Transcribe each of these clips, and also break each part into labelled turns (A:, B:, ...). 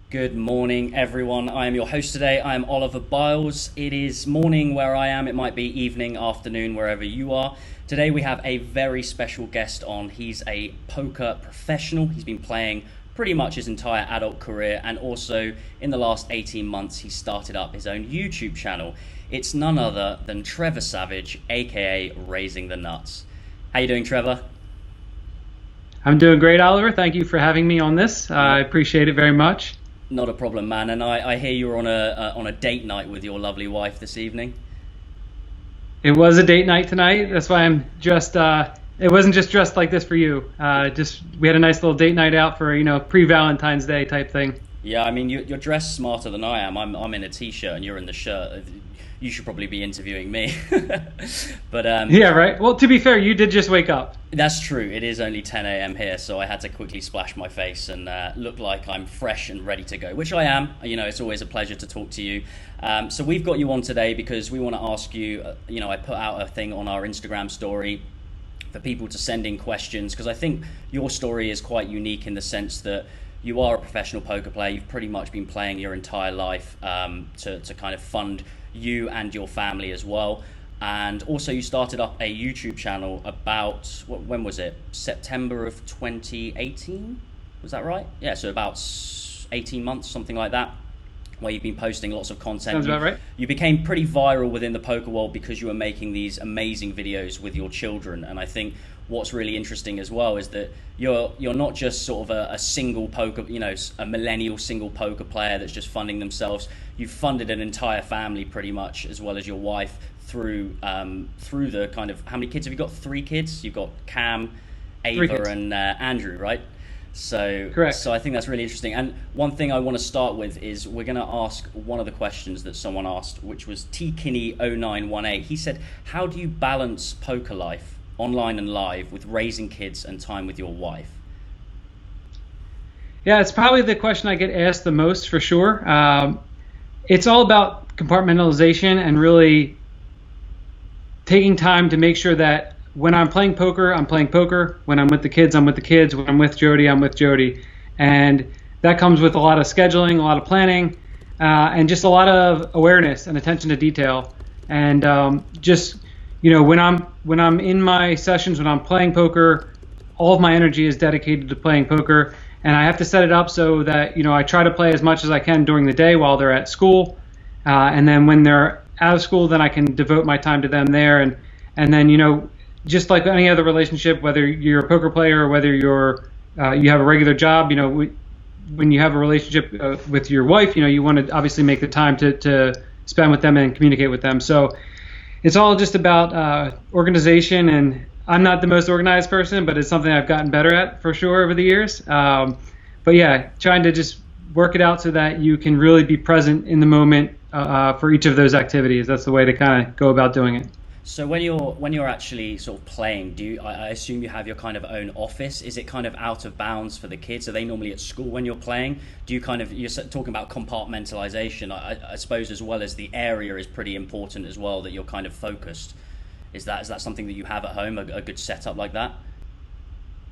A: Good morning, everyone. I am your host today. I am Oliver Biles. It is morning where I am. It might be evening, afternoon, wherever you are. Today we have a very special guest on. He's a poker professional. He's been playing pretty much his entire adult career, and also in the last 18 months he started up his own YouTube channel. It's none other than Trevor Savage AKA RaisingTheNuts. How you doing, Trevor?
B: I'm doing great, Oliver. Thank you for having me on this. I appreciate it very much.
A: Not a problem, man. And I hear you were on a date night with your lovely wife this evening.
B: It was a date night tonight. That's why I'm dressed. It wasn't just dressed like this for you. We had a nice little date night out for pre-Valentine's Day type thing.
A: Yeah, I mean you're dressed smarter than I am. I'm in a t-shirt and you're in the shirt. You should probably be interviewing me. But
B: yeah, right. Well, to be fair, you did just wake up.
A: That's true. It is only 10 a.m. here, so I had to quickly splash my face and look like I'm fresh and ready to go, which I am. It's always a pleasure to talk to you. So we've got you on today because we want to ask you. I put out a thing on our Instagram story for people to send in questions, because I think your story is quite unique in the sense that you are a professional poker player. You've pretty much been playing your entire life to kind of fund you and your family as well. And also you started up a YouTube channel about, when was it? September of 2018? Was that right? Yeah, so about 18 months, something like that, where you've been posting lots of content.
B: Sounds about right.
A: You became pretty viral within the poker world because you were making these amazing videos with your children. And I think what's really interesting as well is that you're not just sort of a single poker, a millennial single poker player that's just funding themselves. You've funded an entire family pretty much, as well as your wife, through the kind of, how many kids have you got? 3 kids? You've got Cam, Ava, and Andrew, right? So,
B: correct.
A: So I think that's really interesting. And one thing I want to start with is we're going to ask one of the questions that someone asked, which was tkinney0918. He said, how do you balance poker life, online and live, with raising kids and time with your wife?
B: Yeah, it's probably the question I get asked the most, for sure. It's all about compartmentalization and really taking time to make sure that when I'm playing poker, I'm playing poker. When I'm with the kids, I'm with the kids. When I'm with Jody, I'm with Jody. And that comes with a lot of scheduling, a lot of planning, and just a lot of awareness and attention to detail. And when I'm in my sessions, when I'm playing poker, all of my energy is dedicated to playing poker. And I have to set it up so that, I try to play as much as I can during the day while they're at school. And then when they're out of school, then I can devote my time to them there. And then, just like any other relationship, whether you're a poker player or whether you have a regular job, when you have a relationship with your wife, you want to obviously make the time to spend with them and communicate with them. So it's all just about organization, and I'm not the most organized person, but it's something I've gotten better at for sure over the years. But yeah, trying to just work it out so that you can really be present in the moment for each of those activities. That's the way to kind of go about doing it.
A: So when you're actually sort of playing, I assume you have your kind of own office? Is it kind of out of bounds for the kids? Are they normally at school when you're playing? You're talking about compartmentalization. I suppose as well as the area is pretty important as well, that you're kind of focused. Is that something that you have at home, a good setup like that?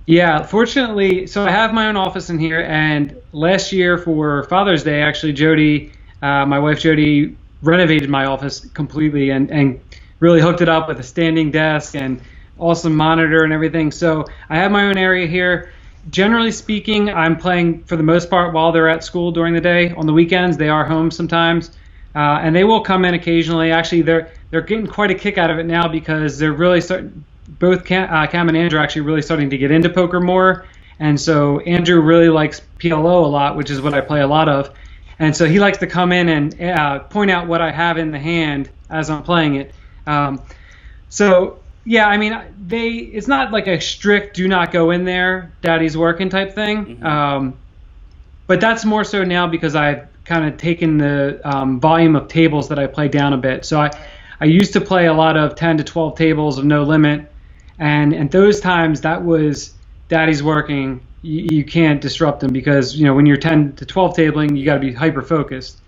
B: Yeah, fortunately, so I have my own office in here, and last year for Father's Day, actually, Jody, my wife Jody, renovated my office completely and really hooked it up with a standing desk and awesome monitor and everything. So I have my own area here. Generally speaking, I'm playing for the most part while they're at school during the day. On the weekends, they are home sometimes, and they will come in occasionally. Actually, they're getting quite a kick out of it now because they're really starting. Both Cam and Andrew are actually really starting to get into poker more, and so Andrew really likes PLO a lot, which is what I play a lot of, and so he likes to come in and point out what I have in the hand as I'm playing it. So yeah, I mean, it's not like a strict do not go in there, daddy's working type thing. Mm-hmm. But that's more so now because I've kind of taken the volume of tables that I play down a bit. So I used to play a lot of 10 to 12 tables of no limit. And at those times, that was daddy's working. You can't disrupt him because, when you're 10 to 12 tabling, you got to be hyper focused.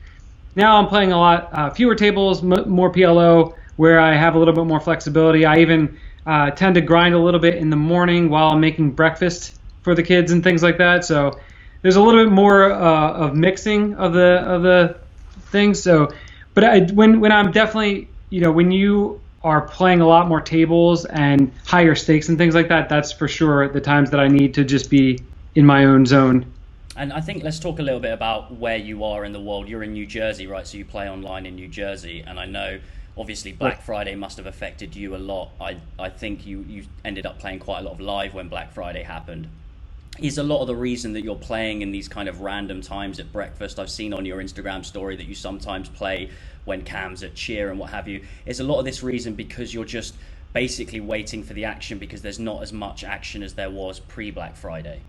B: Now I'm playing a lot fewer tables, more PLO, where I have a little bit more flexibility. I even tend to grind a little bit in the morning while I'm making breakfast for the kids and things like that. So there's a little bit more of mixing of the things. So, but when I'm definitely, when you are playing a lot more tables and higher stakes and things like that, that's for sure the times that I need to just be in my own zone.
A: And I think let's talk a little bit about where you are in the world. You're in New Jersey, right? So you play online in New Jersey, and I know obviously Black Friday must have affected you a lot. I think you ended up playing quite a lot of live when Black Friday happened. Is a lot of the reason that you're playing in these kind of random times at breakfast? I've seen on your Instagram story that you sometimes play when Cam's at cheer and what have you. Is a lot of this reason because you're just basically waiting for the action because there's not as much action as there was pre-Black Friday?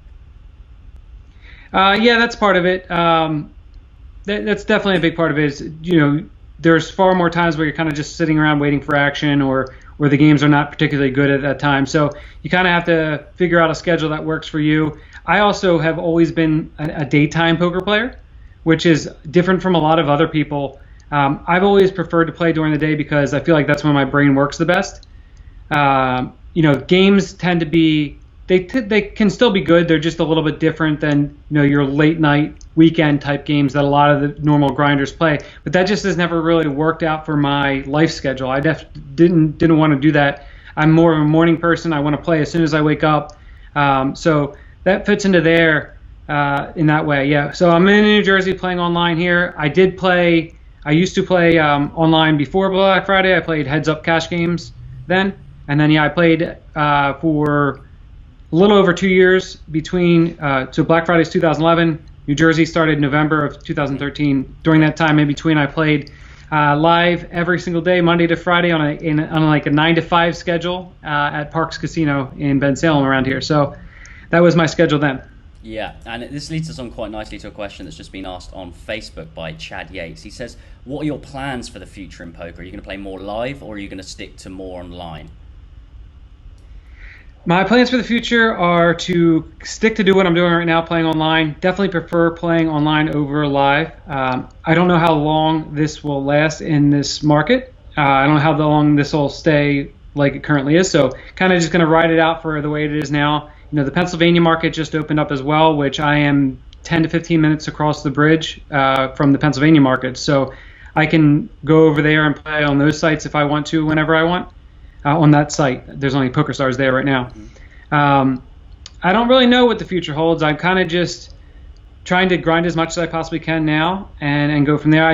B: Yeah, that's part of it. That's definitely a big part of it. Is, there's far more times where you're kind of just sitting around waiting for action, or where the games are not particularly good at that time. So you kind of have to figure out a schedule that works for you. I also have always been a daytime poker player, which is different from a lot of other people. I've always preferred to play during the day because I feel like that's when my brain works the best. Games tend to be, they can still be good. They're just a little bit different than your late night weekend type games that a lot of the normal grinders play. But that just has never really worked out for my life schedule. I didn't want to do that. I'm more of a morning person. I want to play as soon as I wake up. So that fits into there in that way. Yeah. So I'm in New Jersey playing online here. I used to play online before Black Friday. I played heads up cash games then, and then I played for a little over 2 years between, so Black Friday's 2011, New Jersey started November of 2013. During that time in between, I played live every single day, Monday to Friday, on like a 9 to 5 schedule at Parks Casino in Bensalem around here. So that was my schedule then.
A: Yeah, and this leads us on quite nicely to a question that's just been asked on Facebook by Chad Yates. He says, what are your plans for the future in poker? Are you going to play more live, or are you going to stick to more online?
B: My plans for the future are to stick to do what I'm doing right now, playing online. Definitely prefer playing online over live. I don't know how long this will last in this market. I don't know how long this will stay like it currently is. So kind of just going to ride it out for the way it is now. The Pennsylvania market just opened up as well, which I am 10 to 15 minutes across the bridge from the Pennsylvania market. So I can go over there and play on those sites if I want to, whenever I want. On that site. There's only PokerStars there right now. I don't really know what the future holds. I'm kind of just trying to grind as much as I possibly can now and go from there.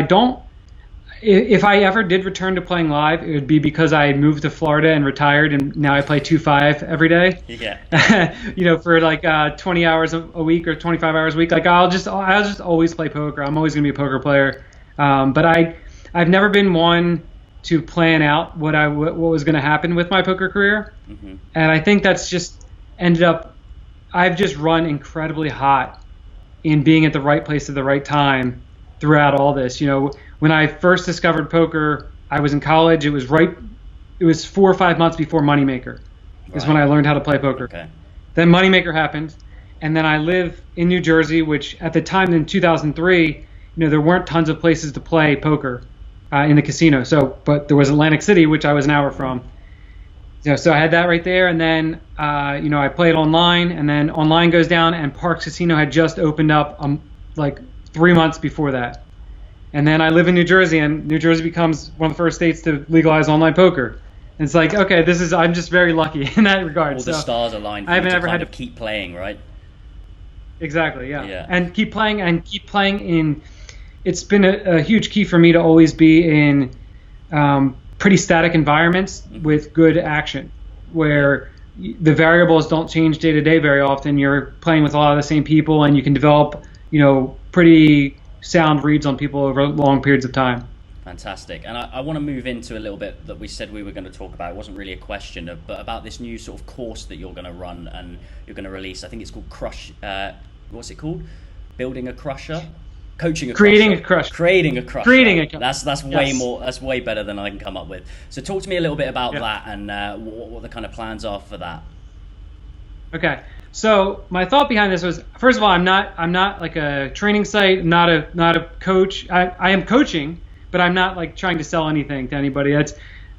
B: If I ever did return to playing live, it would be because I moved to Florida and retired, and now I play 2-5 every day.
A: Yeah.
B: For like 20 hours a week or 25 hours a week. Like I'll just always play poker. I'm always gonna be a poker player. But I've never been one to plan out what was going to happen with my poker career. Mm-hmm. And I think that's just ended up, I've just run incredibly hot in being at the right place at the right time throughout all this. When I first discovered poker, I was in college. It was 4 or 5 months before Moneymaker is when I learned how to play poker.
A: Okay.
B: Then Moneymaker happened. And then I live in New Jersey, which at the time in 2003, there weren't tons of places to play poker. In the casino. But there was Atlantic City, which I was an hour from. So I had that right there, and then I played online, and then online goes down, and Parks Casino had just opened up like 3 months before that. And then I live in New Jersey, and New Jersey becomes one of the first states to legalize online poker. And it's like, okay, I'm just very lucky in that regard.
A: All the stars aligned for you to kind of keep playing, right?
B: Exactly, yeah. And keep playing in. It's been a huge key for me to always be in pretty static environments with good action, where the variables don't change day to day very often. You're playing with a lot of the same people, and you can develop, pretty sound reads on people over long periods of time.
A: Fantastic. And I want to move into a little bit that we said we were going to talk about. It wasn't really a question, but about this new sort of course that you're going to run and you're going to release. I think it's called Crush. What's it called? Building a Crusher? Creating a crusher. That's way more. That's way better than I can come up with. So talk to me a little bit about that and what the kind of plans are for that.
B: Okay. So my thought behind this was, first of all, I'm not like a training site. Not a coach. I am coaching, but I'm not like trying to sell anything to anybody. That's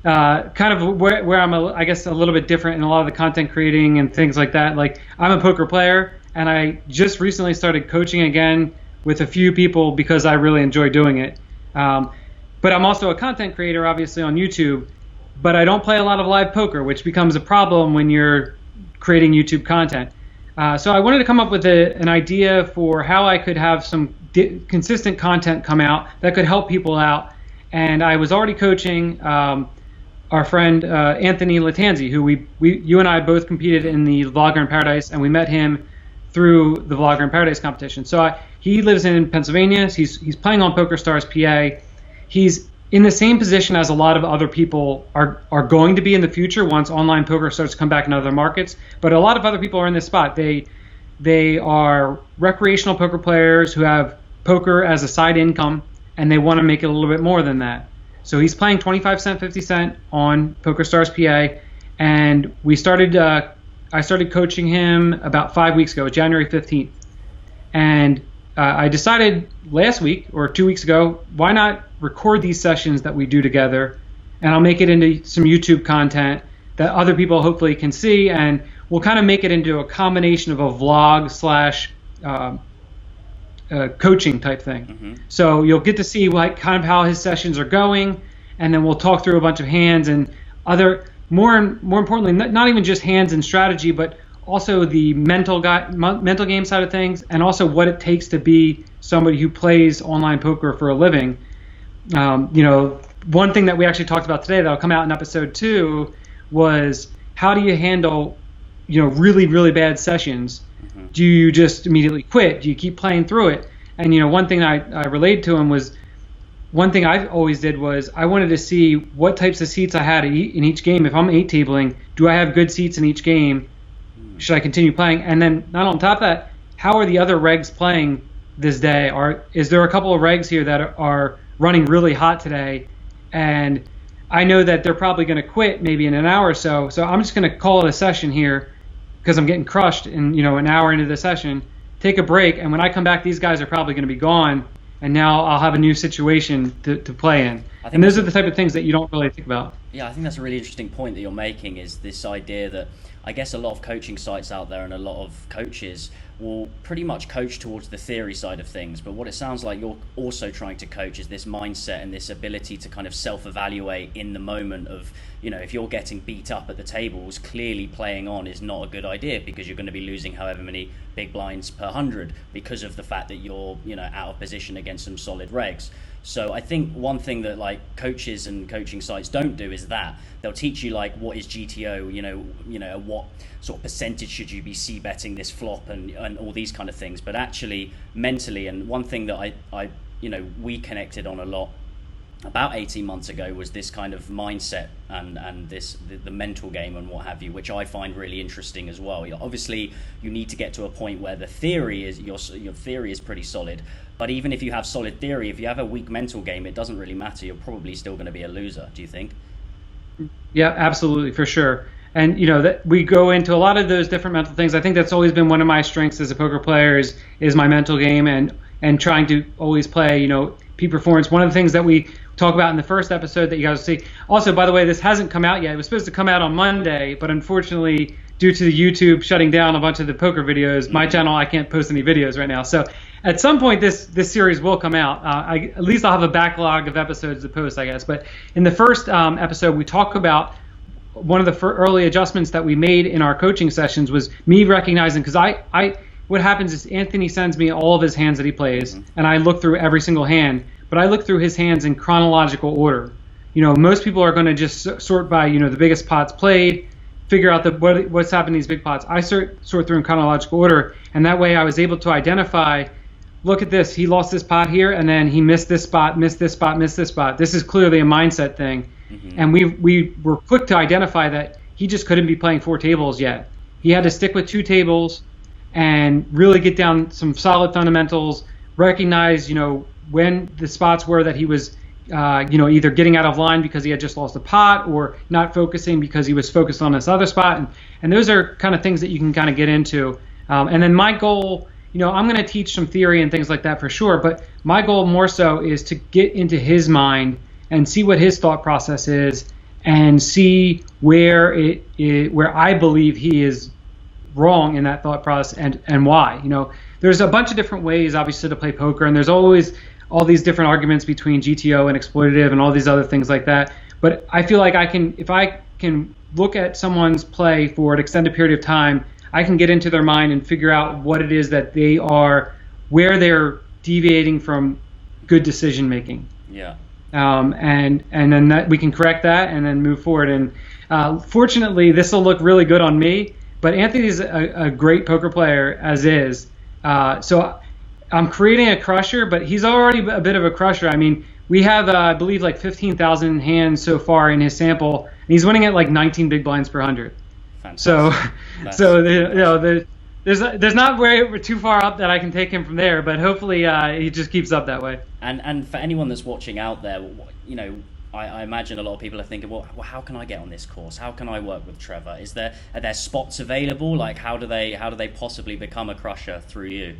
B: kind of where I'm I guess a little bit different in a lot of the content creating and things like that. Like I'm a poker player, and I just recently started coaching again with a few people because I really enjoy doing it. But I'm also a content creator, obviously, on YouTube, but I don't play a lot of live poker, which becomes a problem when you're creating YouTube content. So I wanted to come up with an idea for how I could have some consistent content come out that could help people out. And I was already coaching our friend Anthony Latanzi, who you and I both competed in the Vlogger in Paradise, and we met him through the Vlogger in Paradise competition. So he lives in Pennsylvania. He's playing on PokerStars PA. He's in the same position as a lot of other people are going to be in the future once online poker starts to come back in other markets. But a lot of other people are in this spot. They are recreational poker players who have poker as a side income, and they want to make it a little bit more than that. So he's playing 25 cent, 50 cent on PokerStars PA, and I started coaching him about 5 weeks ago, January 15th. And I decided last week or 2 weeks ago, why not record these sessions that we do together, and I'll make it into some YouTube content that other people hopefully can see, and we'll kind of make it into a combination of a vlog slash coaching type thing. Mm-hmm. So you'll get to see kind of how his sessions are going, and then we'll talk through a bunch of hands and other, more importantly, not even just hands and strategy, but also the mental game side of things, and also what it takes to be somebody who plays online poker for a living. One thing that we actually talked about today that'll come out in episode 2 was how do you handle, really, really bad sessions? Mm-hmm. Do you just immediately quit? Do you keep playing through it? And, one thing I relayed to him was, one thing I always did was I wanted to see what types of seats I had in each game. If I'm 8-tabling, do I have good seats in each game? Should I continue playing? And then not on top of that, how are the other regs playing this day? Is there a couple of regs here that are running really hot today? And I know that they're probably going to quit maybe in an hour or so. So I'm just going to call it a session here because I'm getting crushed in, an hour into the session, take a break. And when I come back, these guys are probably going to be gone. And now I'll have a new situation to play in. And those are the type of things that you don't really think about.
A: Yeah, I think that's a really interesting point that you're making, is this idea that I guess a lot of coaching sites out there and a lot of coaches will pretty much coach towards the theory side of things. But what it sounds like you're also trying to coach is this mindset and this ability to kind of self-evaluate in the moment of, if you're getting beat up at the tables, clearly playing on is not a good idea because you're going to be losing however many big blinds per 100 because of the fact that you're, out of position against some solid regs. So I think one thing that coaches and coaching sites don't do is that they'll teach you what is GTO, what sort of percentage should you be c-betting this flop and all these kind of things. But actually mentally, and one thing that I we connected on a lot about 18 months ago was this kind of mindset and the mental game and what have you, which I find really interesting as well. Obviously, you need to get to a point where the theory is your theory is pretty solid. But even if you have solid theory, if you have a weak mental game, it doesn't really matter. You're probably still going to be a loser. Do you think?
B: Yeah, absolutely, for sure. And that we go into a lot of those different mental things. I think that's always been one of my strengths as a poker player is my mental game and trying to always play peak performance. One of the things that we talk about in the first episode that you guys will see. Also, by the way, this hasn't come out yet. It was supposed to come out on Monday, but unfortunately, due to the YouTube shutting down a bunch of the poker videos, my channel, I can't post any videos right now. So at some point, this series will come out. At least I'll have a backlog of episodes to post, I guess. But in the first episode, we talk about one of the early adjustments that we made in our coaching sessions was me recognizing, because what happens is Anthony sends me all of his hands that he plays, and I look through every single hand. But I look through his hands in chronological order. Most people are going to just sort by, the biggest pots played, figure out what's happened in these big pots. I sort through in chronological order, and that way I was able to identify, look at this, he lost this pot here, and then he missed this spot, missed this spot, missed this spot. This is clearly a mindset thing. Mm-hmm. And we were quick to identify that he just couldn't be playing 4 tables yet. He had to stick with 2 tables and really get down some solid fundamentals, recognize, when the spots were that he was, either getting out of line because he had just lost a pot or not focusing because he was focused on this other spot. And those are kind of things that you can kind of get into. And then my goal, I'm going to teach some theory and things like that for sure, but my goal more so is to get into his mind and see what his thought process is and see where I believe he is wrong in that thought process, and why. There's a bunch of different ways, obviously, to play poker, and there's always all these different arguments between GTO and exploitative and all these other things like that. But I feel like if I can look at someone's play for an extended period of time, I can get into their mind and figure out what it is that they are, where they're deviating from good decision making.
A: Yeah.
B: And then that we can correct that and then move forward. And fortunately, this will look really good on me. But Anthony's a great poker player as is. So I'm creating a crusher, but he's already a bit of a crusher. I mean, we have, I believe, like 15,000 hands so far in his sample, and he's winning at like 19 big blinds per 100. Fantastic. There's not very too far up that I can take him from there, but hopefully he just keeps up that way.
A: And for anyone that's watching out there, I imagine a lot of people are thinking, well, how can I get on this course? How can I work with Trevor? Are there spots available? Like, how do they possibly become a crusher through you?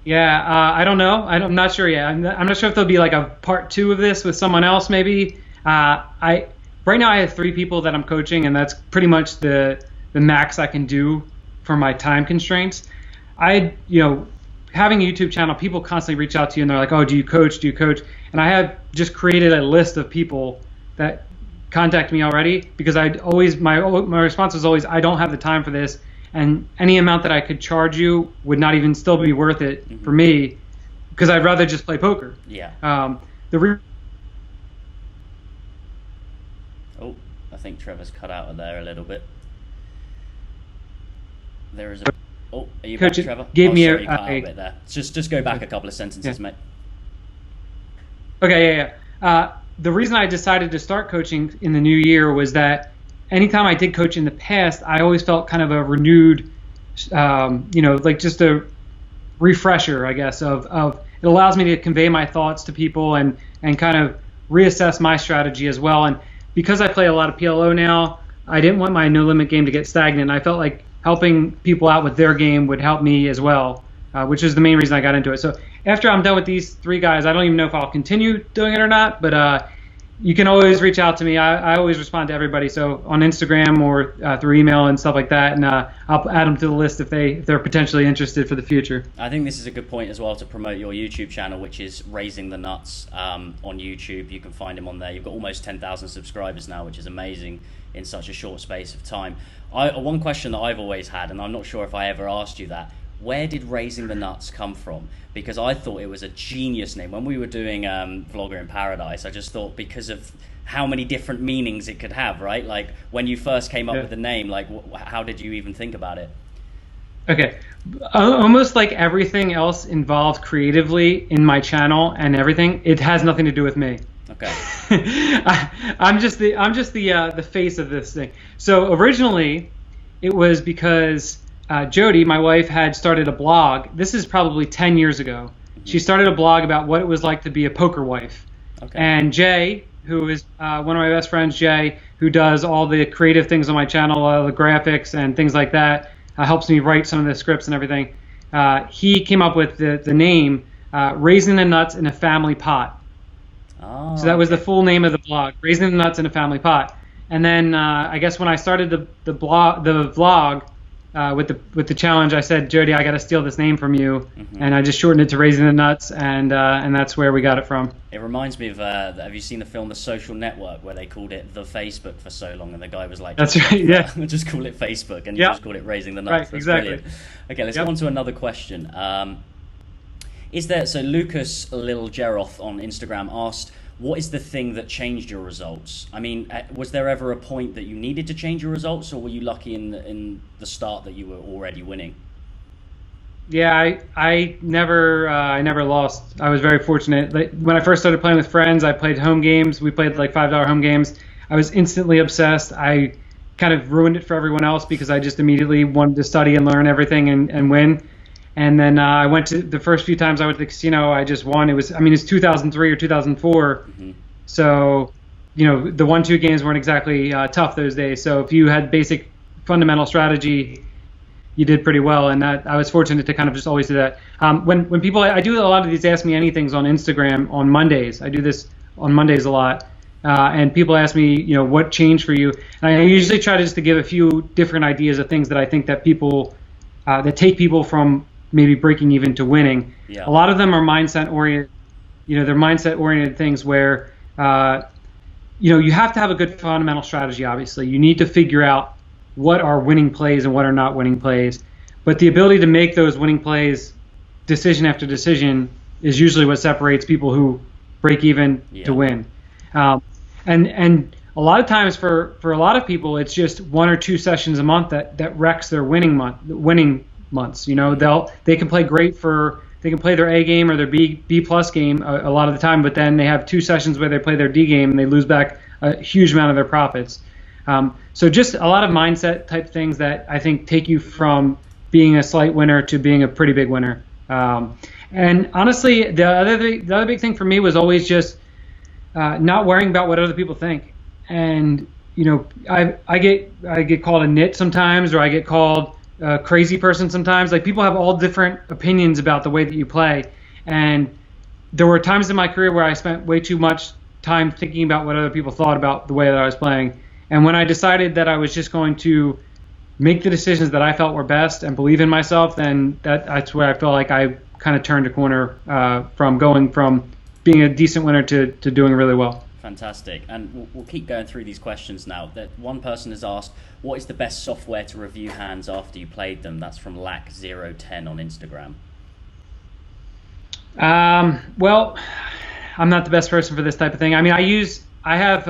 B: Yeah, I don't know. I'm not sure yet. I'm not sure if there'll be like a part 2 of this with someone else maybe. Right now I have 3 people that I'm coaching, and that's pretty much the max I can do for my time constraints. Having a YouTube channel, people constantly reach out to you and they're like, oh, do you coach? And I have just created a list of people that contact me already, because my response is always, I don't have the time for this, and any amount that I could charge you would not even still be worth it for me, because I'd rather just play poker.
A: Yeah. I think Trevor's cut out of there a little bit. There is a. Oh, are you back, Trevor?
B: Gave me
A: sorry, you cut out a bit there. Just go back a couple of sentences, mate.
B: Okay, yeah. The reason I decided to start coaching in the new year was that anytime I did coach in the past, I always felt kind of a renewed, like just a refresher, I guess, of it allows me to convey my thoughts to people and kind of reassess my strategy as well. And because I play a lot of PLO now, I didn't want my no limit game to get stagnant. I felt like helping people out with their game would help me as well, which is the main reason I got into it. So after I'm done with these 3 guys, I don't even know if I'll continue doing it or not, but you can always reach out to me. I always respond to everybody, so on Instagram or through email and stuff like that, and I'll add them to the list if they're potentially interested for the future.
A: I think this is a good point as well to promote your YouTube channel, which is Raising the Nuts on YouTube. You can find him on there. You've got almost 10,000 subscribers now, which is amazing in such a short space of time. One question that I've always had, and I'm not sure if I ever asked you that, where did Raising the Nuts come from? Because I thought it was a genius name. When we were doing Vlogger in Paradise, I just thought, because of how many different meanings it could have, right? Like, when you first came up with the name, like, how did you even think about it? Okay.
B: Almost like everything else involved creatively in my channel and everything, it has nothing to do with me.
A: Okay.
B: I'm just the face of this thing. So originally, it was because Jody, my wife, had started a blog. This is probably 10 years ago. She started a blog about what it was like to be a poker wife. Okay. And Jay, who is one of my best friends, Jay, who does all the creative things on my channel, the graphics and things like that, helps me write some of the scripts and everything. He came up with the name Raising the Nuts in a Family Pot. Oh, so that was the full name of the blog, Raising the Nuts in a Family Pot. And then I guess when I started the vlog with the challenge, I said, Jody, I got to steal this name from you, and I just shortened it to Raising the Nuts, and that's where we got it from.
A: It reminds me of have you seen the film The Social Network, where they called it The Facebook for so long, and the guy was like,
B: that's right, yeah,
A: we'll just call it Facebook, and you just called it Raising the Nuts.
B: Right,
A: that's
B: exactly.
A: Brilliant. Okay, let's go on to another question. So Lucas Lil Geroth on Instagram asked, what is the thing that changed your results? I mean, was there ever a point that you needed to change your results, or were you lucky in the start that you were already winning?
B: Yeah, I never lost. I was very fortunate. When I first started playing with friends, I played home games. We played like $5 home games. I was instantly obsessed. I kind of ruined it for everyone else because I just immediately wanted to study and learn everything and win. And then I went to the first few times I went to the casino, I just won. It's 2003 or 2004. So, the 1-2 games weren't exactly tough those days. So if you had basic fundamental strategy, you did pretty well. And I was fortunate to kind of just always do that. When people, I do a lot of these Ask Me Anythings on Instagram on Mondays. I do this on Mondays a lot. And people ask me, what changed for you? And I usually try to give a few different ideas of things that I think that people that take people from maybe breaking even to winning.
A: Yeah.
B: A lot of them are mindset oriented. They're mindset oriented things where you have to have a good fundamental strategy. Obviously, you need to figure out what are winning plays and what are not winning plays. But the ability to make those winning plays, decision after decision, is usually what separates people who break even to win. And a lot of times for a lot of people, it's just 1 or 2 sessions a month that wrecks their winning months. They can play great they can play their A game or their B plus game a lot of the time, but then they have 2 sessions where they play their D game and they lose back a huge amount of their profits. So just a lot of mindset type things that I think take you from being a slight winner to being a pretty big winner. And honestly, the other big thing for me was always just not worrying about what other people think. And I get called a nit sometimes, or I get called a crazy person sometimes. Like, people have all different opinions about the way that you play. And there were times in my career where I spent way too much time thinking about what other people thought about the way that I was playing. And when I decided that I was just going to make the decisions that I felt were best and believe in myself, then that's where I felt like I kind of turned a corner from going from being a decent winner to doing really well.
A: Fantastic. And we'll keep going through these questions now. That one person has asked, what is the best software to review hands after you played them? That's from Lack010 on Instagram.
B: Well, I'm not the best person for this type of thing. I mean, I have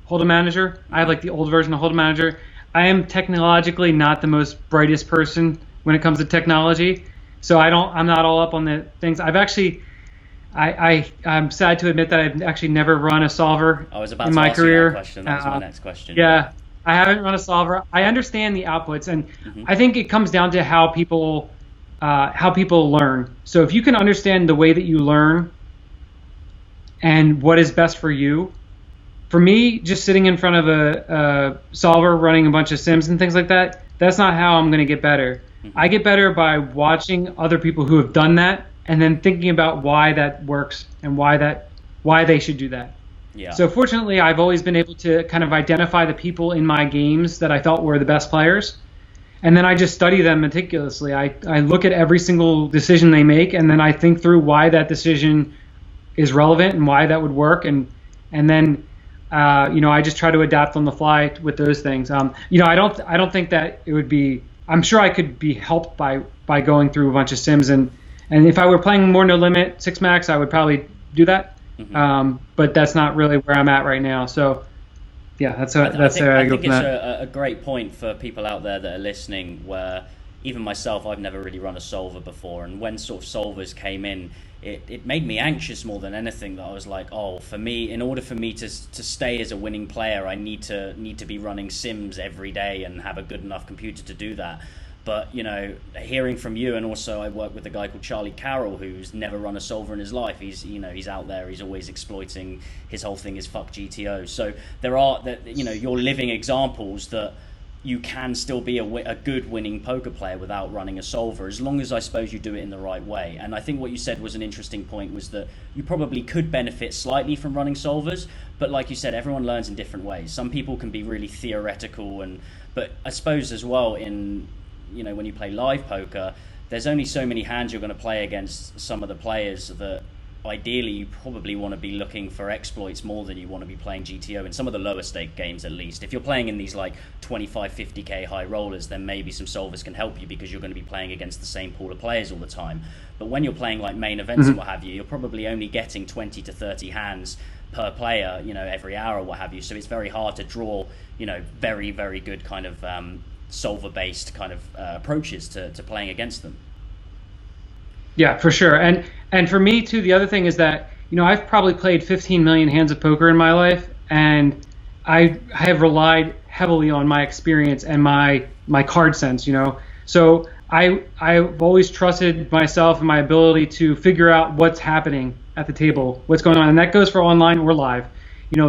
B: Hold'em Manager. I have like the old version of Hold'em Manager. I am technologically not the most brightest person when it comes to technology, so I'm not all up on the things. I'm sad to admit that I've actually never run a solver in my career.
A: That question. That was my next question.
B: Yeah, I haven't run a solver. I understand the outputs, and I think it comes down to how people learn. So if you can understand the way that you learn and what is best for you. For me, just sitting in front of a solver running a bunch of sims and things like that, that's not how I'm going to get better. I get better by watching other people who have done that and then thinking about why that works and why they should do that. Yeah. So fortunately, I've always been able to kind of identify the people in my games that I felt were the best players. And then I just study them meticulously. I look at every single decision they make, and then I think through why that decision is relevant and why that would work. And then I just try to adapt on the fly with those things. I don't think that it would be. I'm sure I could be helped by going through a bunch of sims, and if I were playing more no limit 6 max, I would probably do that. But that's not really where I'm at right now. So yeah, that's where I go from that.
A: I think it's a great point for people out there that are listening. Where even myself, I've never really run a solver before, and when sort of solvers came in, it made me anxious more than anything. That I was like, for me, in order for me to stay as a winning player, I need to be running sims every day and have a good enough computer to do that. But hearing from you, and also I work with a guy called Charlie Carroll who's never run a solver in his life. He's out there. He's always exploiting. His whole thing is fuck GTO. So there are you're living examples that you can still be a good winning poker player without running a solver, as long as I suppose you do it in the right way. And I think what you said was an interesting point, was that you probably could benefit slightly from running solvers, but like you said, everyone learns in different ways. Some people can be really theoretical, but I suppose as well when you play live poker, there's only so many hands you're going to play against some of the players that ideally you probably want to be looking for exploits more than you want to be playing GTO in some of the lower stake games, at least. If you're playing in these like 25, 50k high rollers, then maybe some solvers can help you because you're going to be playing against the same pool of players all the time. But when you're playing like main events and what have you, you're probably only getting 20 to 30 hands per player, every hour or what have you. So it's very hard to draw, very, very good kind of solver-based kind of approaches to playing against them.
B: Yeah, for sure. And for me too, the other thing is that I've probably played 15 million hands of poker in my life, and I have relied heavily on my experience and my card sense. So I've always trusted myself and my ability to figure out what's happening at the table, what's going on, and that goes for online or live.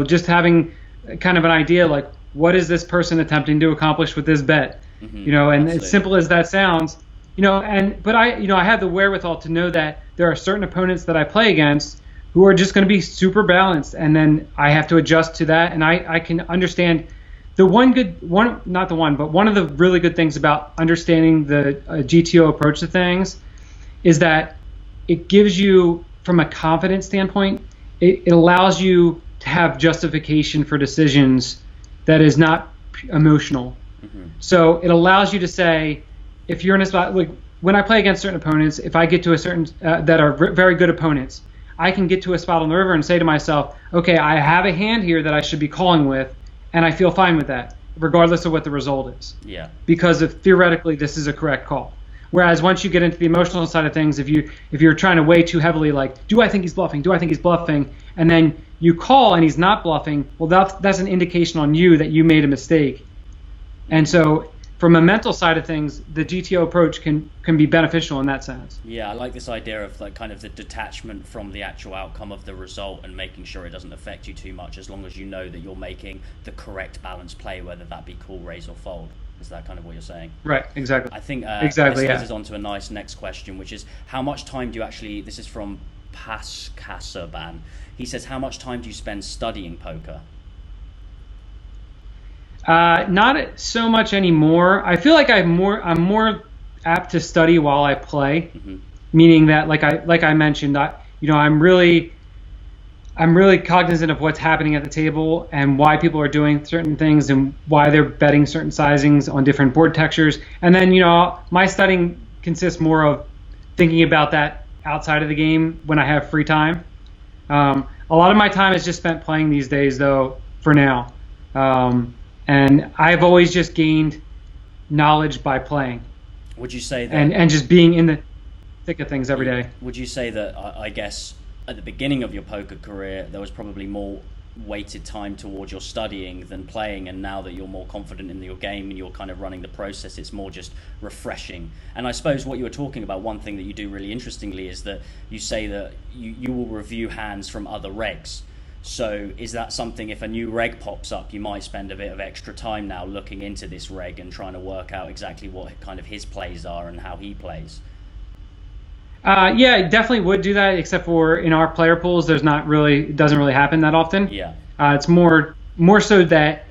B: Just having kind of an idea like, what is this person attempting to accomplish with this bet? And absolutely. As simple as that sounds, but I have the wherewithal to know that there are certain opponents that I play against who are just going to be super balanced, and then I have to adjust to that. And I can understand one of the really good things about understanding the GTO approach to things is that it gives you, from a confidence standpoint, it allows you to have justification for decisions that is not emotional. So it allows you to say, if you're in a spot, like when I play against certain opponents, if I get to a certain that are very good opponents, I can get to a spot on the river and say to myself, okay, I have a hand here that I should be calling with, and I feel fine with that, regardless of what the result is.
A: Yeah.
B: Because if theoretically this is a correct call. Whereas once you get into the emotional side of things, if you're trying to weigh too heavily, like, do I think he's bluffing? Do I think he's bluffing? And then you call and he's not bluffing, well, that's an indication on you that you made a mistake. And so from a mental side of things, the GTO approach can be beneficial in that sense.
A: Yeah, I like this idea of like kind of the detachment from the actual outcome of the result and making sure it doesn't affect you too much, as long as you know that you're making the correct balanced play, whether that be call, raise, or fold. Is that kind of what you're saying?
B: Right, exactly.
A: I think
B: exactly.
A: This
B: Yeah.
A: leads us on to a nice next question, which is how much time do you actually? This is from Paskasaban. He says, how much time do you spend studying poker?
B: Not so much anymore. I feel like I'm more apt to study while I play, meaning that like I mentioned, I'm really cognizant of what's happening at the table and why people are doing certain things and why they're betting certain sizings on different board textures. And then my studying consists more of thinking about that outside of the game when I have free time. A lot of my time is just spent playing these days, though, for now. And I've always just gained knowledge by playing.
A: Would you say that?
B: And just being in the thick of things every day.
A: Would you say that, I guess, at the beginning of your poker career, there was probably more weighted time towards your studying than playing, and now that you're more confident in your game and you're kind of running the process, it's more just refreshing? And I suppose what you were talking about, one thing that you do really interestingly is that you say that you will review hands from other regs. So is that something, if a new reg pops up, you might spend a bit of extra time now looking into this reg and trying to work out exactly what kind of his plays are and how he plays?
B: Yeah, I definitely would do that, except for in our player pools, it doesn't really happen that often.
A: Yeah.
B: It's more so that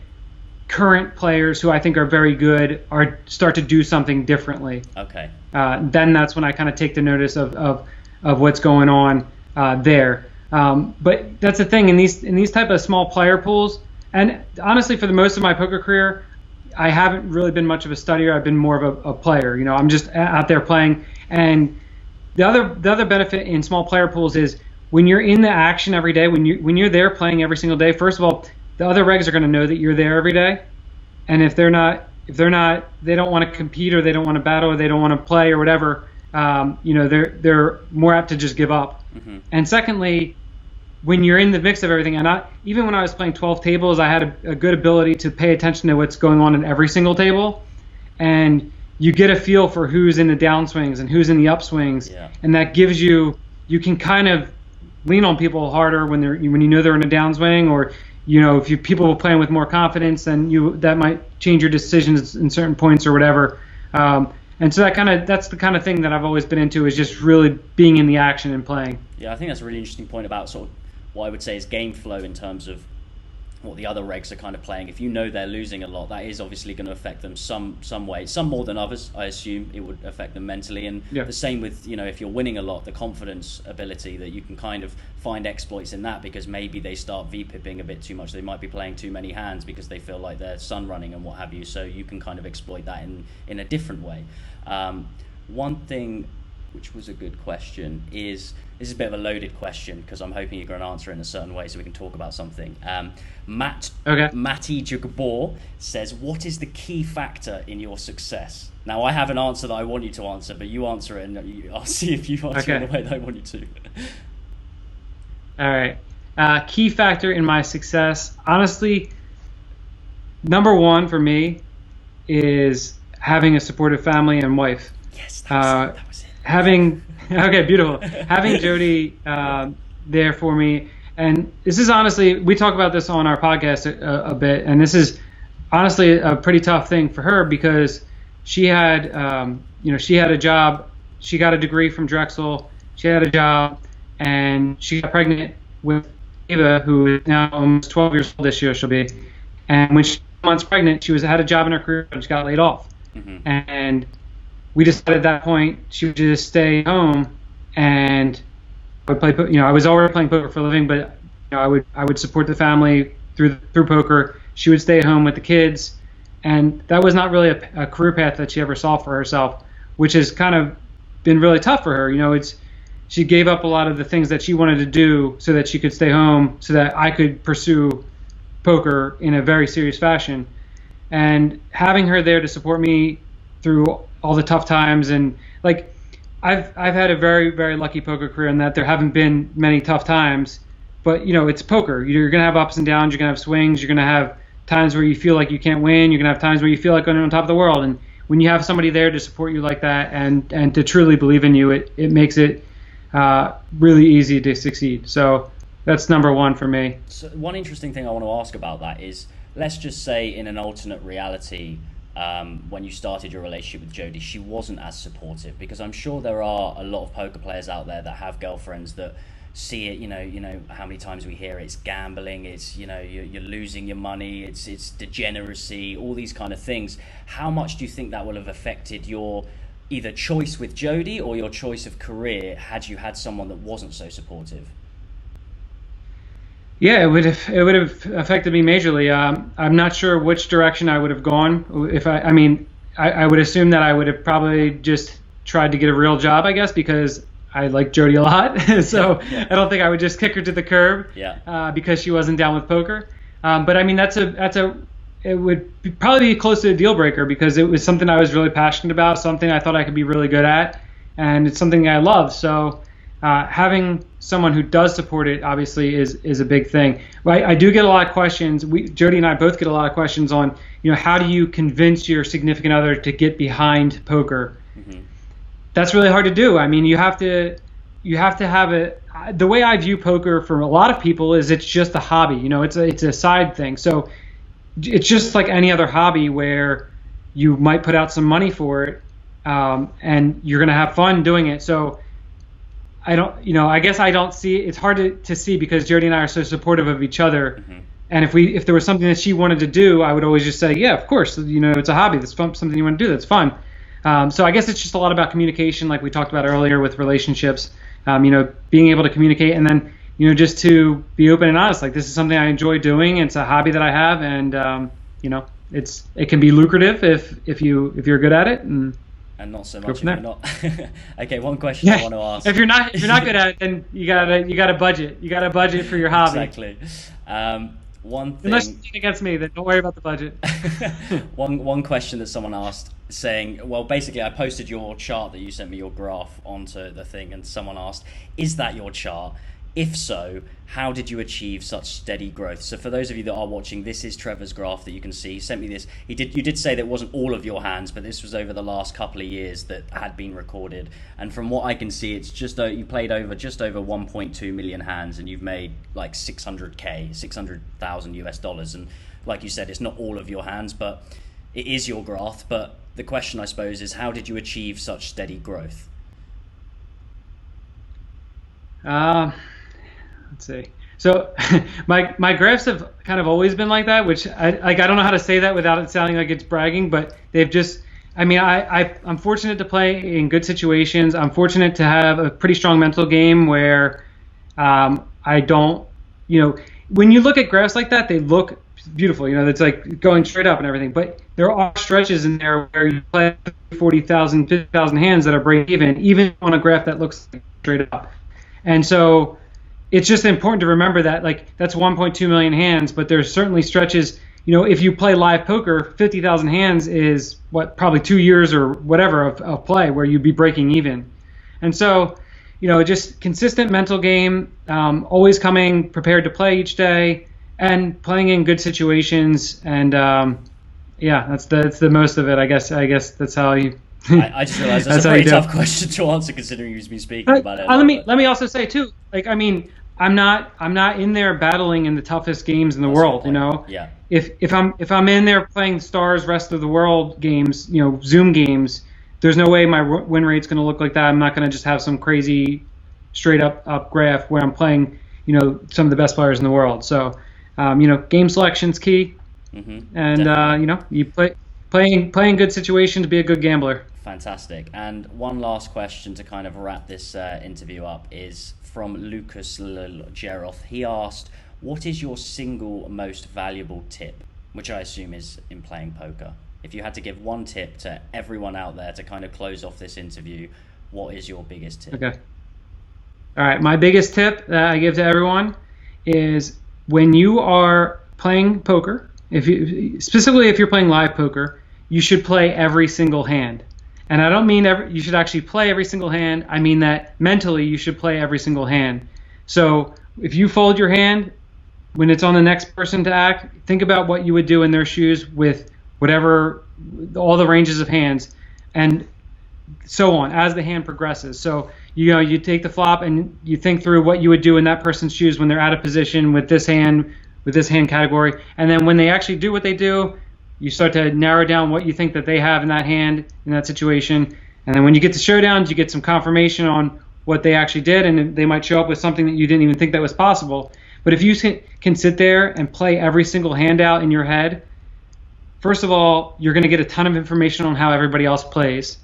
B: current players who I think are very good start to do something differently.
A: Okay.
B: Then that's when I kind of take the notice of what's going on there. But that's the thing in these type of small player pools, and honestly, for the most of my poker career, I haven't really been much of a studier. I've been more of a player. I'm just out there playing. And the other benefit in small player pools is when you're in the action every day, when you're there playing every single day. First of all, the other regs are going to know that you're there every day, and if they're not, they don't want to compete or they don't want to battle or they don't want to play or whatever. They're more apt to just give up. Mm-hmm. And secondly, when you're in the mix of everything, and even when I was playing 12 tables, I had a good ability to pay attention to what's going on in every single table, and you get a feel for who's in the downswings and who's in the upswings, and that gives you can kind of lean on people harder when you know they're in a downswing, or if people are playing with more confidence, then that might change your decisions in certain points or whatever. And so that's the kind of thing that I've always been into, is just really being in the action and playing. Yeah,
A: I think that's a really interesting point about sort of what I would say is game flow in terms of what the other regs are kind of playing. If you know they're losing a lot, that is obviously going to affect them some way. Some more than others, I assume it would affect them mentally. And the same with, if you're winning a lot, the confidence ability that you can kind of find exploits in that, because maybe they start V-pipping a bit too much. They might be playing too many hands because they feel like they're sun running and what have you. So you can kind of exploit that in a different way. One thing which was a good question is, this is a bit of a loaded question because I'm hoping you're going to answer it in a certain way so we can talk about something. Matty Jugabor says, what is the key factor in your success? Now, I have an answer that I want you to answer, but you answer it and I'll see if you answer it in the way that I want you to.
B: All right. Key factor in my success, honestly, number one for me is having a supportive family and wife.
A: Yes, that was it.
B: Okay, beautiful. Having Jody there for me, and this is honestly, we talk about this on our podcast a bit, and this is honestly a pretty tough thing for her because she had a job, she got a degree from Drexel, she had a job, and she got pregnant with Eva, who is now almost 12 years old this year. She'll be, and when she was 2 months pregnant, she had a job in her career and she got laid off. And we decided at that point she would just stay home and would play. I was already playing poker for a living, but I would support the family through poker. She would stay home with the kids, and that was not really a career path that she ever saw for herself, which has kind of been really tough for her. She gave up a lot of the things that she wanted to do so that she could stay home, so that I could pursue poker in a very serious fashion. And having her there to support me through all the tough times, and I've had a very, very lucky poker career in that there haven't been many tough times. But it's poker. You're gonna have ups and downs. You're gonna have swings. You're gonna have times where you feel like you can't win. You're gonna have times where you feel like you're on top of the world. And when you have somebody there to support you like that and to truly believe in you, it makes it really easy to succeed. So that's number one for me.
A: So one interesting thing I want to ask about that is, let's just say in an alternate reality, when you started your relationship with Jody, she wasn't as supportive, because I'm sure there are a lot of poker players out there that have girlfriends that see it, how many times we hear it's gambling, it's, you're losing your money, it's degeneracy, all these kind of things. How much do you think that will have affected your either choice with Jody or your choice of career had you had someone that wasn't so supportive?
B: Yeah, it would have affected me majorly. I'm not sure which direction I would have gone. If I would assume that I would have probably just tried to get a real job, I guess, because I like Jody a lot. So yeah. I don't think I would just kick her to the curb because she wasn't down with poker. But it would probably be close to a deal breaker, because it was something I was really passionate about, something I thought I could be really good at, and it's something I love. So having someone who does support it obviously is a big thing. I do get a lot of questions. Jody and I both get a lot of questions on, how do you convince your significant other to get behind poker? Mm-hmm. That's really hard to do. I mean, you have to have the way I view poker for a lot of people is it's just a hobby. It's a side thing. So it's just like any other hobby where you might put out some money for it, and you're going to have fun doing it. So I guess I don't see it. It's hard to see, because Jody and I are so supportive of each other. Mm-hmm. And if there was something that she wanted to do, I would always just say, yeah, of course, it's a hobby. That's fun, something you want to do. That's fun. So I guess it's just a lot about communication, like we talked about earlier with relationships, being able to communicate, and then, just to be open and honest, like, this is something I enjoy doing. It's a hobby that I have, and, it can be lucrative if you're good at it, and
A: not so much if you're not. Okay, one question I want to ask.
B: If you're not good at it, then you gotta budget. You gotta budget for your hobby.
A: Exactly. One thing,
B: unless you're against me, then don't worry about the budget.
A: one question that someone asked, saying, well, basically I posted your chart that you sent me, your graph, onto the thing, and someone asked, is that your chart? If so, how did you achieve such steady growth? So for those of you that are watching, this is Trevor's graph that you can see. He sent me this. You did say that it wasn't all of your hands, but this was over the last couple of years that had been recorded. And from what I can see, it's you played over just over 1.2 million hands, and you've made like 600,000 US dollars. And like you said, it's not all of your hands, but it is your graph. But the question, I suppose, is how did you achieve such steady growth?
B: Let's see. So my graphs have kind of always been like that, which I don't know how to say that without it sounding like it's bragging, but they've just, I'm fortunate to play in good situations. I'm fortunate to have a pretty strong mental game where I don't, when you look at graphs like that, they look beautiful. It's like going straight up and everything, but there are stretches in there where you play 40,000, 50,000 hands that are break even on a graph that looks straight up. And so it's just important to remember that, like, that's 1.2 million hands, but there's certainly stretches, if you play live poker, 50,000 hands is probably 2 years or whatever of play where you'd be breaking even. And so, just consistent mental game, always coming prepared to play each day and playing in good situations. And that's the most of it. I guess that's how you.
A: I just realized that's a pretty tough question to answer, considering you've been speaking about it.
B: Let me also say too, I'm not in there battling in the toughest games in the world,
A: Yeah.
B: If I'm in there playing stars rest of the world games, Zoom games, there's no way my win rate's going to look like that. I'm not going to just have some crazy straight up graph where I'm playing, some of the best players in the world. So, game selection's key, and you playing good situations, be a good gambler.
A: Fantastic. And one last question to kind of wrap this interview up is from Lucas Geroth. He asked, what is your single most valuable tip? Which I assume is in playing poker. If you had to give one tip to everyone out there to kind of close off this interview, what is your biggest tip?
B: Okay. All right. My biggest tip that I give to everyone is when you are playing poker, specifically if you're playing live poker, you should play every single hand. And I don't mean you should actually play every single hand. I mean that mentally you should play every single hand. So if you fold your hand, when it's on the next person to act, think about what you would do in their shoes with all the ranges of hands, and so on as the hand progresses. So you take the flop and you think through what you would do in that person's shoes when they're out of position with this hand category, and then when they actually do what they do, you start to narrow down what you think that they have in that hand, in that situation. And then when you get to showdowns, you get some confirmation on what they actually did, and they might show up with something that you didn't even think that was possible. But if you can sit there and play every single hand out in your head, first of all, you're going to get a ton of information on how everybody else plays.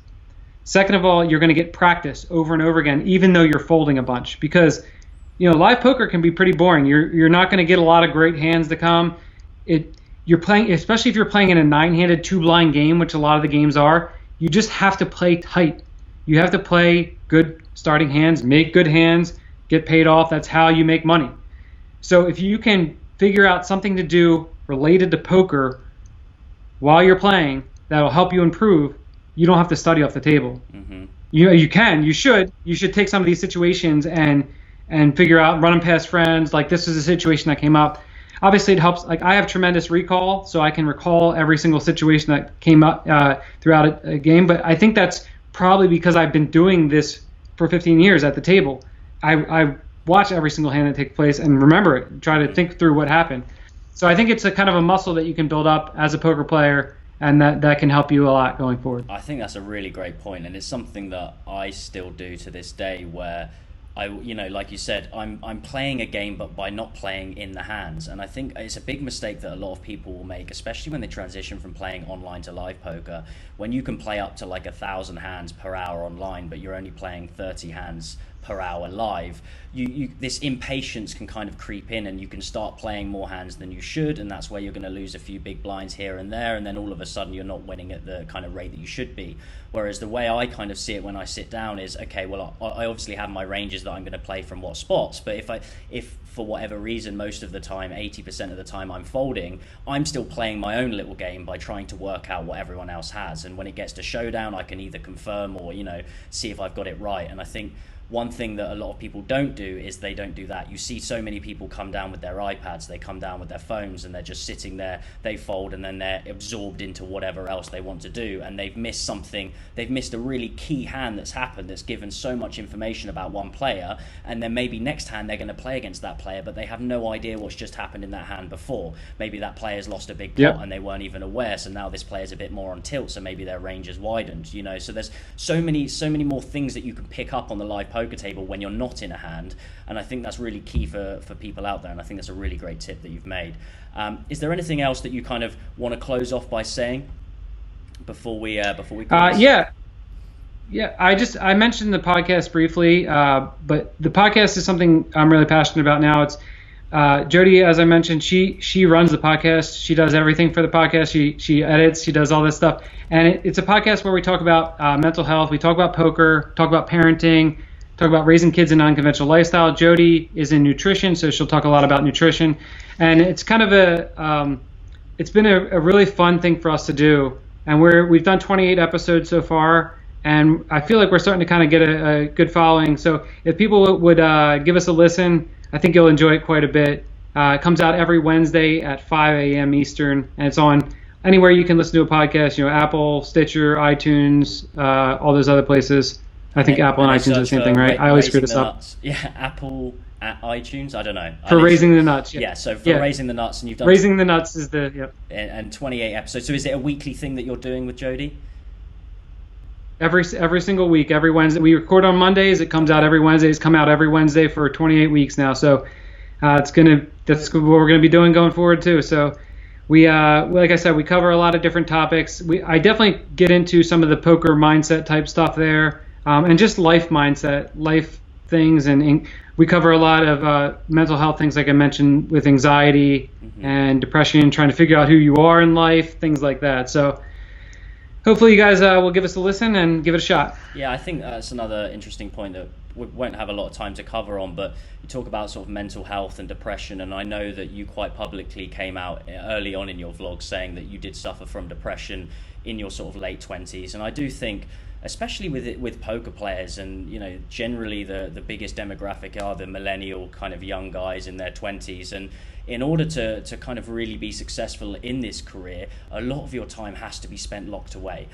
B: Second of all, you're going to get practice over and over again, even though you're folding a bunch. Because live poker can be pretty boring. You're not going to get a lot of great hands to come. You're playing, especially if you're playing in a 9-handed 2-blind game, which a lot of the games are, you just have to play tight. You have to play good starting hands, make good hands, get paid off. That's how you make money. So if you can figure out something to do related to poker while you're playing, that'll help you improve. You don't have to study off the table. Mm-hmm. You should take some of these situations and figure out, run them past friends. Like, this is a situation that came up. Obviously, it helps. Like, I have tremendous recall, so I can recall every single situation that came up throughout a game. But I think that's probably because I've been doing this for 15 years at the table. I watch every single hand that takes place and remember it, try to think through what happened. So I think it's a kind of a muscle that you can build up as a poker player, and that can help you a lot going forward.
A: I think that's a really great point, and it's something that I still do to this day, where like you said, I'm playing a game, but by not playing in the hands. And I think it's a big mistake that a lot of people will make, especially when they transition from playing online to live poker. When you can play up to like 1,000 hands per hour online, but you're only playing 30 hands per hour live, this impatience can kind of creep in, and you can start playing more hands than you should, and that's where you're going to lose a few big blinds here and there, and then all of a sudden you're not winning at the kind of rate that you should be. Whereas the way I kind of see it when I sit down is, okay, well, I obviously have my ranges that I'm going to play from what spots, but if for whatever reason, most of the time, 80% of the time I'm folding, I'm still playing my own little game by trying to work out what everyone else has, and when it gets to showdown, I can either confirm or see if I've got it right. And I think one thing that a lot of people don't do is they don't do that. You see so many people come down with their iPads, they come down with their phones, and they're just sitting there, they fold, and then they're absorbed into whatever else they want to do, and they've missed something, they've missed a really key hand that's happened that's given so much information about one player, and then maybe next hand they're going to play against that player, but they have no idea what's just happened in that hand before. Maybe that player's lost a big pot and they weren't even aware, so now this player's a bit more on tilt, so maybe their range is widened, so there's so many more things that you can pick up on the live poker table when you're not in a hand, and I think that's really key for people out there, and I think that's a really great tip that you've made. Is there anything else that you kind of want to close off by saying before we close?
B: Yeah, I mentioned the podcast briefly, but the podcast is something I'm really passionate about now. It's Jody, as I mentioned, she runs the podcast. She does everything for the podcast. She edits. She does all this stuff, and it's a podcast where we talk about mental health. We talk about poker, talk about parenting, talk about raising kids in an unconventional lifestyle. Jody is in nutrition, so she'll talk a lot about nutrition, and it's kind of it's been a really fun thing for us to do, and we've done 28 episodes so far. And I feel like we're starting to kind of get a good following. So if people would give us a listen, I think you'll enjoy it quite a bit. It comes out every Wednesday at 5 a.m. Eastern, and it's on anywhere you can listen to a podcast, Apple, Stitcher, iTunes, all those other places. I think Apple and iTunes are the same thing, right? I always screw this up.
A: Yeah, Apple, iTunes, I don't know.
B: For Raising the Nuts.
A: Yeah, so for Raising the Nuts, and you've done...
B: Raising the Nuts is the... Yep.
A: And 28 episodes. So is it a weekly thing that you're doing with Jody?
B: every single week, every Wednesday. We record on Mondays. It comes out every Wednesday. It's come out every Wednesday for 28 weeks now. So that's what we're gonna be doing going forward too. So we like I said, we cover a lot of different topics. I definitely get into some of the poker mindset type stuff there, and just life mindset, life things, and we cover a lot of mental health things, like I mentioned, with anxiety and depression, trying to figure out who you are in life, things like that. So hopefully you guys will give us a listen and give it a shot.
A: Yeah, I think that's another interesting point that we won't have a lot of time to cover on, but you talk about sort of mental health and depression, and I know that you quite publicly came out early on in your vlog saying that you did suffer from depression in your sort of late 20s, and I do think, especially with poker players, and generally the biggest demographic are the millennial kind of young guys in their 20s, and in order to kind of really be successful in this career, a lot of your time has to be spent locked away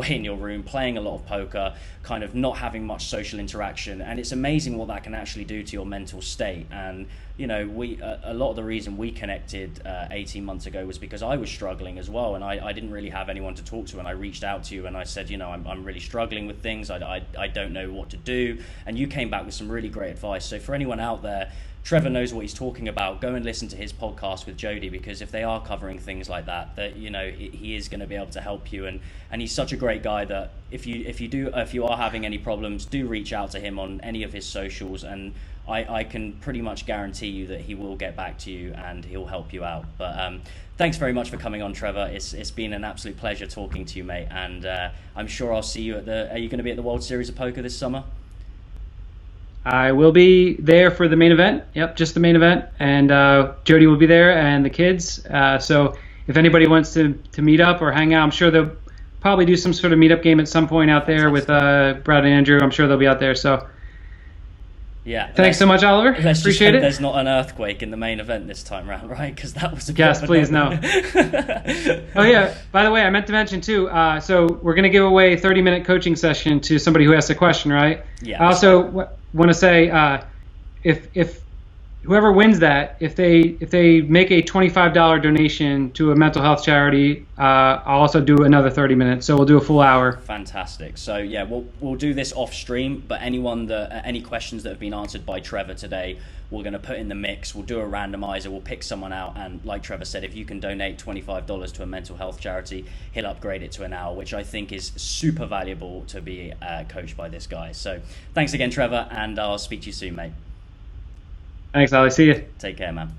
A: in your room, playing a lot of poker, kind of not having much social interaction, and it's amazing what that can actually do to your mental state. And a lot of the reason we connected 18 months ago was because I was struggling as well, and I didn't really have anyone to talk to, and I reached out to you and I said, I'm really struggling with things, I don't know what to do, and you came back with some really great advice. So for anyone out there, Trevor knows what he's talking about. Go and listen to his podcast with Jody, because if they are covering things like that he is going to be able to help you, and he's such a great guy that if you are having any problems, do reach out to him on any of his socials, and I can pretty much guarantee you that he will get back to you and he'll help you out. But thanks very much for coming on, Trevor. It's been an absolute pleasure talking to you, mate, and I'm sure I'll see you are you going to be at the World Series of Poker this summer?
B: I will be there for the main event. Yep, just the main event. And Jody will be there, and the kids. So if anybody wants to meet up or hang out, I'm sure they'll probably do some sort of meetup game at some point out there with Brad and Andrew. I'm sure they'll be out there. So
A: yeah.
B: Thanks so much, Oliver. Appreciate it.
A: There's not an earthquake in the main event this time round, right? Because that was a
B: yes, please no. Oh yeah. By the way, I meant to mention too. So we're gonna give away a 30-minute coaching session to somebody who asks a question, right?
A: Yeah.
B: I also want to say if whoever wins that, if they make a $25 donation to a mental health charity, I'll also do another 30 minutes. So we'll do a full hour.
A: Fantastic. So yeah, we'll do this off stream, but any questions that have been answered by Trevor today, we're going to put in the mix. We'll do a randomizer. We'll pick someone out, and like Trevor said, if you can donate $25 to a mental health charity, he'll upgrade it to an hour, which I think is super valuable to be coached by this guy. So thanks again, Trevor, and I'll speak to you soon, mate.
B: Thanks, Ali. See you.
A: Take care, man.